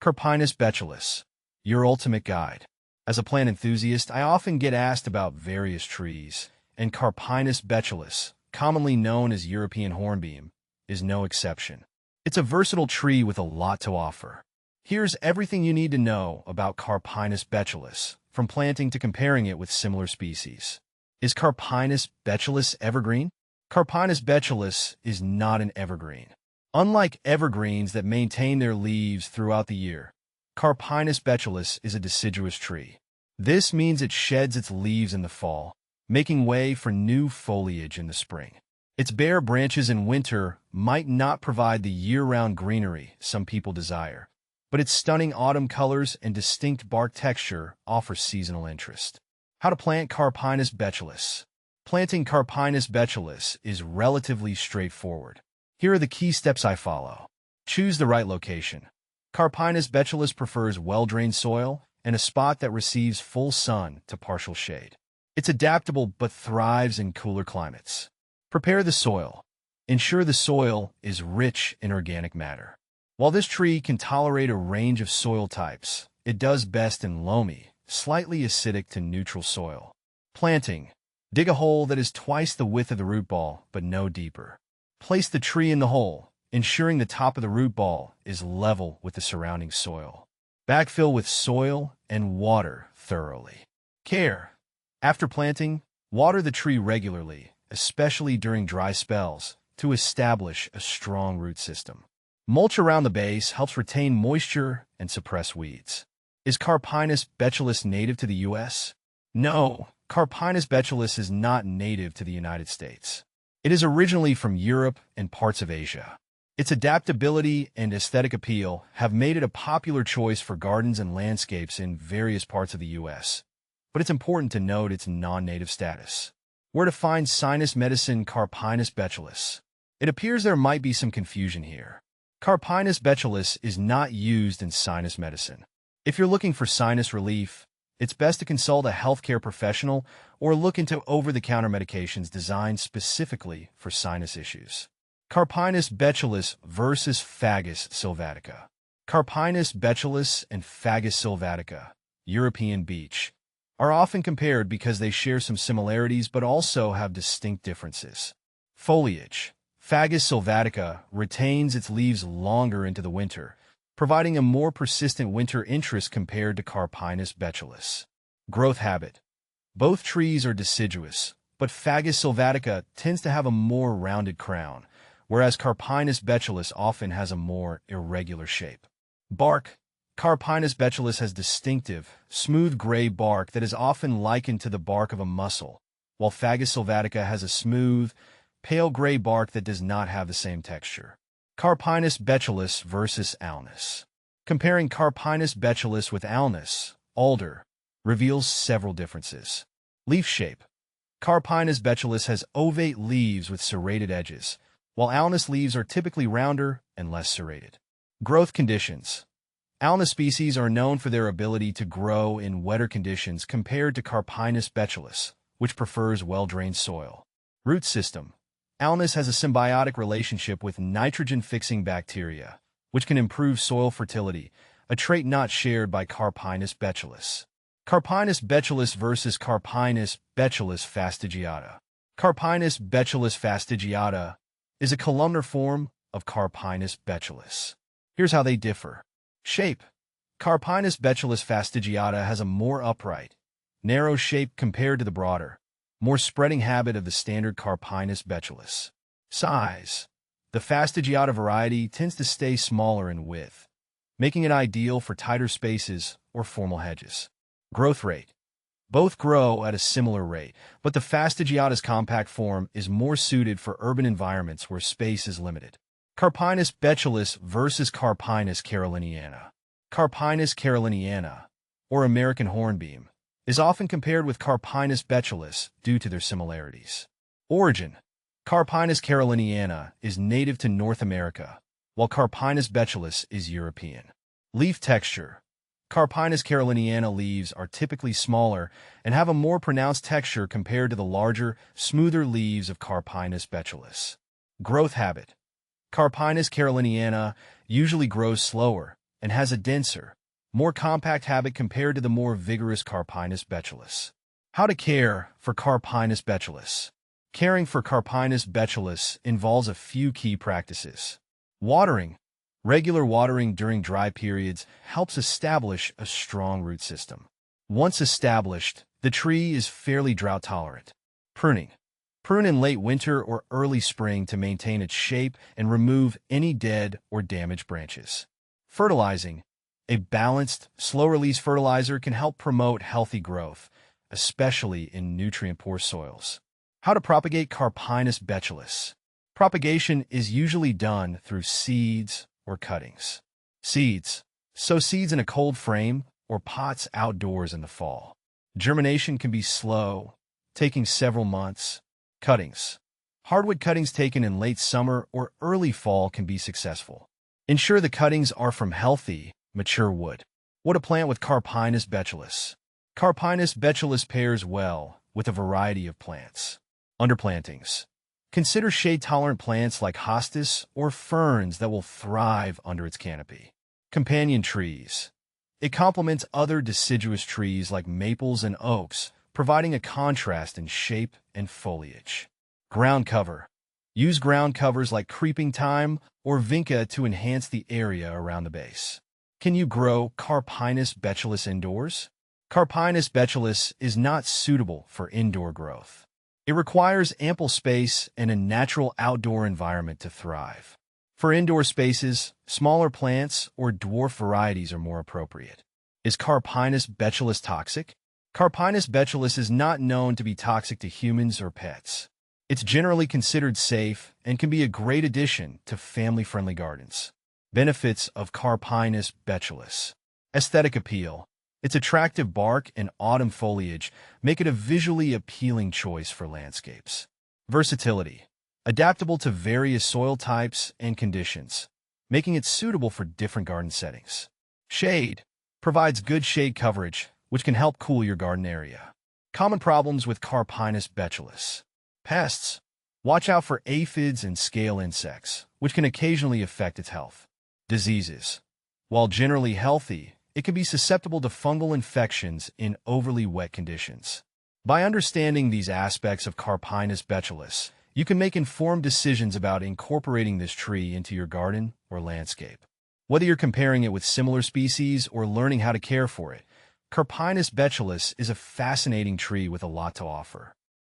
Carpinus betulus, your ultimate guide. As a plant enthusiast, I often get asked about various trees, and Carpinus betulus, commonly known as European hornbeam, is no exception. It's a versatile tree with a lot to offer. Here's everything you need to know about Carpinus betulus, from planting to comparing it with similar species. Is Carpinus betulus evergreen? Carpinus betulus is not an evergreen. Unlike evergreens that maintain their leaves throughout the year, Carpinus betulus is a deciduous tree. This means it sheds its leaves in the fall, making way for new foliage in the spring. Its bare branches in winter might not provide the year-round greenery some people desire, but its stunning autumn colors and distinct bark texture offer seasonal interest. How to plant Carpinus betulus. Planting Carpinus betulus is relatively straightforward. Here are the key steps I follow. Choose the right location. Carpinus betulus prefers well-drained soil and a spot that receives full sun to partial shade. It's adaptable but thrives in cooler climates. Prepare the soil. Ensure the soil is rich in organic matter. While this tree can tolerate a range of soil types, it does best in loamy, slightly acidic to neutral soil. Planting. Dig a hole that is twice the width of the root ball, but no deeper. Place the tree in the hole, ensuring the top of the root ball is level with the surrounding soil. Backfill with soil and water thoroughly. Care. After planting, water the tree regularly, especially during dry spells, to establish a strong root system. Mulch around the base helps retain moisture and suppress weeds. Is Carpinus betulus native to the U.S.? No, Carpinus betulus is not native to the United States. It is originally from Europe and parts of Asia. Its adaptability and aesthetic appeal have made it a popular choice for gardens and landscapes in various parts of the U.S., but it's important to note its non-native status. Where to find sinus medicine Carpinus betulus? It appears there might be some confusion here. Carpinus betulus is not used in sinus medicine. If you're looking for sinus relief, it's best to consult a healthcare professional or look into over-the-counter medications designed specifically for sinus issues. Carpinus betulus versus Fagus sylvatica. Carpinus betulus and Fagus sylvatica, European beech, are often compared because they share some similarities but also have distinct differences. Foliage. Fagus sylvatica retains its leaves longer into the winter, providing a more persistent winter interest compared to Carpinus betulus. Growth habit. Both trees are deciduous, but Fagus sylvatica tends to have a more rounded crown, whereas Carpinus betulus often has a more irregular shape. Bark. Carpinus betulus has distinctive, smooth gray bark that is often likened to the bark of a mussel, while Fagus sylvatica has a smooth, pale gray bark that does not have the same texture. Carpinus betulus versus alnus. Comparing Carpinus betulus with alnus, alder, reveals several differences. Leaf shape. Carpinus betulus has ovate leaves with serrated edges, while alnus leaves are typically rounder and less serrated. Growth conditions. Alnus species are known for their ability to grow in wetter conditions compared to Carpinus betulus, which prefers well-drained soil. Root system. Alnus has a symbiotic relationship with nitrogen-fixing bacteria, which can improve soil fertility, a trait not shared by Carpinus betulus. Carpinus betulus versus Carpinus betulus fastigiata. Carpinus betulus fastigiata is a columnar form of Carpinus betulus. Here's how they differ. Shape. Carpinus betulus fastigiata has a more upright, narrow shape compared to the broader, more spreading habit of the standard Carpinus betulus. Size. The fastigiata variety tends to stay smaller in width, making it ideal for tighter spaces or formal hedges. Growth rate. Both grow at a similar rate, but the fastigiata's compact form is more suited for urban environments where space is limited. Carpinus betulus versus Carpinus caroliniana. Carpinus caroliniana, or American hornbeam, is often compared with Carpinus betulus due to their similarities. Origin. Carpinus caroliniana is native to North America, while Carpinus betulus is European. Leaf texture. Carpinus caroliniana leaves are typically smaller and have a more pronounced texture compared to the larger, smoother leaves of Carpinus betulus. Growth habit. Carpinus caroliniana usually grows slower, and has a denser, more compact habit compared to the more vigorous Carpinus betulus. How to care for Carpinus betulus. Caring for Carpinus betulus involves a few key practices. Watering. Regular watering during dry periods helps establish a strong root system. Once established, the tree is fairly drought-tolerant. Pruning. Prune in late winter or early spring to maintain its shape and remove any dead or damaged branches. Fertilizing. A balanced, slow-release fertilizer can help promote healthy growth, especially in nutrient-poor soils. How to propagate Carpinus betulus. Propagation is usually done through seeds or cuttings. Seeds. Sow seeds in a cold frame or pots outdoors in the fall. Germination can be slow, taking several months. Cuttings. Hardwood cuttings taken in late summer or early fall can be successful. Ensure the cuttings are from healthy, mature wood. What to plant with Carpinus betulus. Carpinus betulus pairs well with a variety of plants. Underplantings. Consider shade-tolerant plants like hostas or ferns that will thrive under its canopy. Companion trees. It complements other deciduous trees like maples and oaks, providing a contrast in shape and foliage. Ground cover. Use ground covers like creeping thyme or vinca to enhance the area around the base. Can you grow Carpinus betulus indoors? Carpinus betulus is not suitable for indoor growth. It requires ample space and a natural outdoor environment to thrive. For indoor spaces, smaller plants or dwarf varieties are more appropriate. Is Carpinus betulus toxic? Carpinus betulus is not known to be toxic to humans or pets. It's generally considered safe and can be a great addition to family-friendly gardens. Benefits of Carpinus betulus. Aesthetic appeal. Its attractive bark and autumn foliage make it a visually appealing choice for landscapes. Versatility. Adaptable to various soil types and conditions, making it suitable for different garden settings. Shade. Provides good shade coverage, which can help cool your garden area. Common problems with Carpinus betulus. Pests. Watch out for aphids and scale insects, which can occasionally affect its health. Diseases. While generally healthy, it can be susceptible to fungal infections in overly wet conditions. By understanding these aspects of Carpinus betulus, you can make informed decisions about incorporating this tree into your garden or landscape. Whether you're comparing it with similar species or learning how to care for it, Carpinus betulus is a fascinating tree with a lot to offer.